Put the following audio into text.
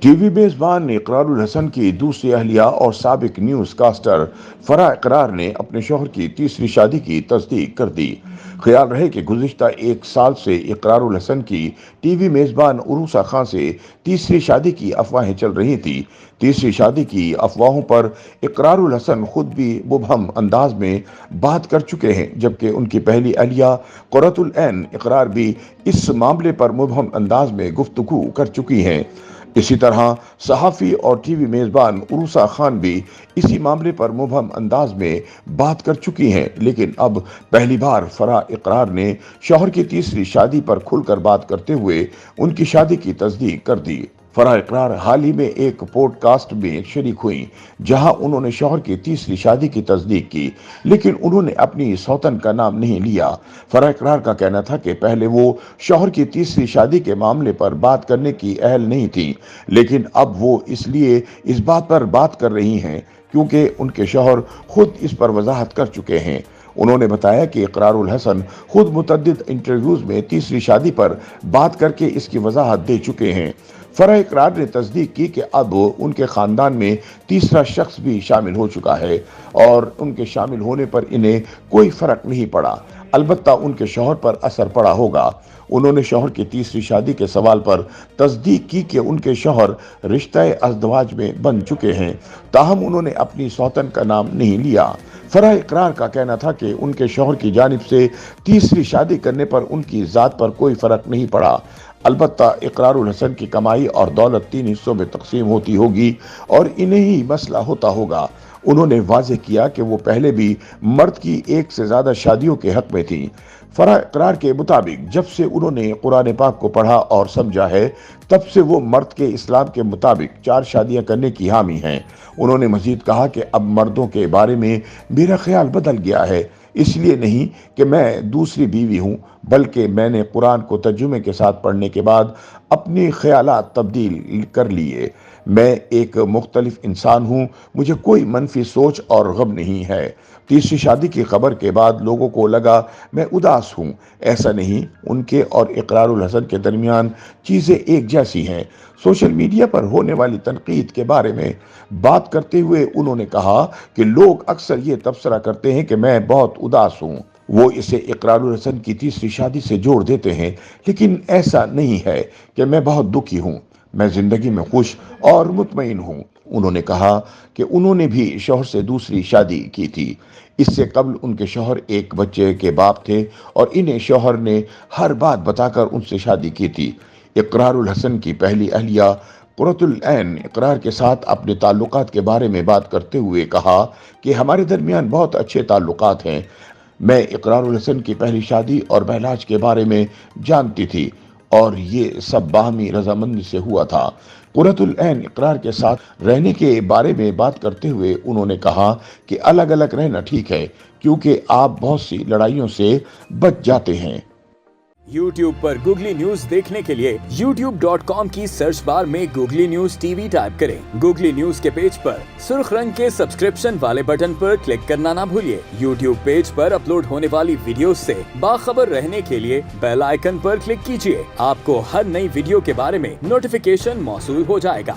T V میزبان اقرار الحسن کی دوسری اہلیہ اور سابق نیوز کاسٹر فرح اقرار نے اپنے شوہر کی تیسری شادی کی تصدیق کر دی۔ خیال رہے کہ گزشتہ ایک سال سے اقرار الحسن کی ٹی وی میزبان عروسہ خان سے تیسری شادی کی افواہیں چل رہی تھیں۔ تیسری شادی کی افواہوں پر اقرار الحسن خود بھی مبہم انداز میں بات کر چکے ہیں، جبکہ ان کی پہلی اہلیہ قرۃ العین اقرار بھی اس معاملے پر مبہم انداز میں گفتگو کر چکی ہیں۔ اسی طرح صحافی اور ٹی وی میزبان عروسہ خان بھی اسی معاملے پر مبہم انداز میں بات کر چکی ہیں، لیکن اب پہلی بار فرح اقرار نے شوہر کی تیسری شادی پر کھل کر بات کرتے ہوئے ان کی شادی کی تصدیق کر دی۔ فرح اقرار حال ہی میں ایک پوڈ کاسٹ میں شریک ہوئیں، جہاں انہوں نے شوہر کی تیسری شادی کی تصدیق کی، لیکن انہوں نے اپنی سوتن کا نام نہیں لیا۔ فرح اقرار کا کہنا تھا کہ پہلے وہ شوہر کی تیسری شادی کے معاملے پر بات کرنے کی اہل نہیں تھی، لیکن اب وہ اس لیے اس بات پر بات کر رہی ہیں کیونکہ ان کے شوہر خود اس پر وضاحت کر چکے ہیں۔ انہوں نے بتایا کہ اقرار الحسن خود متعدد انٹرویوز میں تیسری شادی پر بات کر کے اس کی وضاحت دے چکے ہیں۔ فرح اقرار نے تصدیق کی کہ اب ان کے خاندان میں تیسرا شخص بھی شامل ہو چکا ہے اور ان کے شامل ہونے پر انہیں کوئی فرق نہیں پڑا، البتہ ان کے شوہر پر اثر پڑا ہوگا۔ انہوں نے شوہر کی تیسری شادی کے سوال پر تصدیق کی کہ ان کے شوہر رشتہ ازدواج میں بن چکے ہیں، تاہم انہوں نے اپنی سوتن کا نام نہیں لیا۔ فرح اقرار کا کہنا تھا کہ ان کے شوہر کی جانب سے تیسری شادی کرنے پر ان کی ذات پر کوئی فرق نہیں پڑا، البتہ اقرار الحسن کی کمائی اور دولت 3 حصوں میں تقسیم ہوتی ہوگی اور انہیں ہی مسئلہ ہوتا ہوگا۔ انہوں نے واضح کیا کہ وہ پہلے بھی مرد کی ایک سے زیادہ شادیوں کے حق میں تھیں۔ فرح اقرار کے مطابق جب سے انہوں نے قرآن پاک کو پڑھا اور سمجھا ہے، تب سے وہ مرد کے اسلام کے مطابق 4 شادیاں کرنے کی حامی ہیں۔ انہوں نے مزید کہا کہ اب مردوں کے بارے میں میرا خیال بدل گیا ہے، اس لیے نہیں کہ میں دوسری بیوی ہوں، بلکہ میں نے قرآن کو ترجمے کے ساتھ پڑھنے کے بعد اپنے خیالات تبدیل کر لیے۔ میں ایک مختلف انسان ہوں، مجھے کوئی منفی سوچ اور غم نہیں ہے۔ تیسری شادی کی خبر کے بعد لوگوں کو لگا میں اداس ہوں، ایسا نہیں، ان کے اور اقرار الحسن کے درمیان چیزیں ایک جیسی ہیں۔ سوشل میڈیا پر ہونے والی تنقید کے بارے میں بات کرتے ہوئے انہوں نے کہا کہ لوگ اکثر یہ تبصرہ کرتے ہیں کہ میں بہت اداس ہوں۔ وہ اسے اقرار الحسن کی تیسری شادی سے جوڑ دیتے ہیں، لیکن ایسا نہیں ہے کہ میں بہت دکھی ہوں، میں زندگی میں خوش اور مطمئن ہوں۔ انہوں نے کہا کہ انہوں نے بھی شوہر سے دوسری شادی کی تھی۔ اس سے قبل ان کے شوہر ایک بچے کے باپ تھے اور انہیں شوہر نے ہر بات بتا کر ان سے شادی کی تھی۔ اقرار الحسن کی پہلی اہلیہ قرۃ العین اقرار کے ساتھ اپنے تعلقات کے بارے میں بات کرتے ہوئے کہا کہ ہمارے درمیان بہت اچھے تعلقات ہیں۔ میں اقرار الحسن کی پہلی شادی اور بہلاج کے بارے میں جانتی تھی اور یہ سب باہمی رضامندی سے ہوا تھا۔ قرۃ العین اقرار کے ساتھ رہنے کے بارے میں بات کرتے ہوئے انہوں نے کہا کہ الگ الگ رہنا ٹھیک ہے کیونکہ آپ بہت سی لڑائیوں سے بچ جاتے ہیں۔ YouTube پر گوگلی نیوز دیکھنے کے لیے youtube.com کی سرچ بار میں googly news T V type کریں۔ گوگلی نیوز کے پیج پر سرخ رنگ کے سبسکرپشن والے بٹن پر کلک کرنا نہ بھولیے۔ YouTube پیج پر اپلوڈ ہونے والی ویڈیوز سے باخبر رہنے کے لیے بیل آئیکن پر کلک کیجیے۔ آپ کو ہر نئی ویڈیو کے بارے میں نوٹیفیکیشن موصول ہو جائے گا۔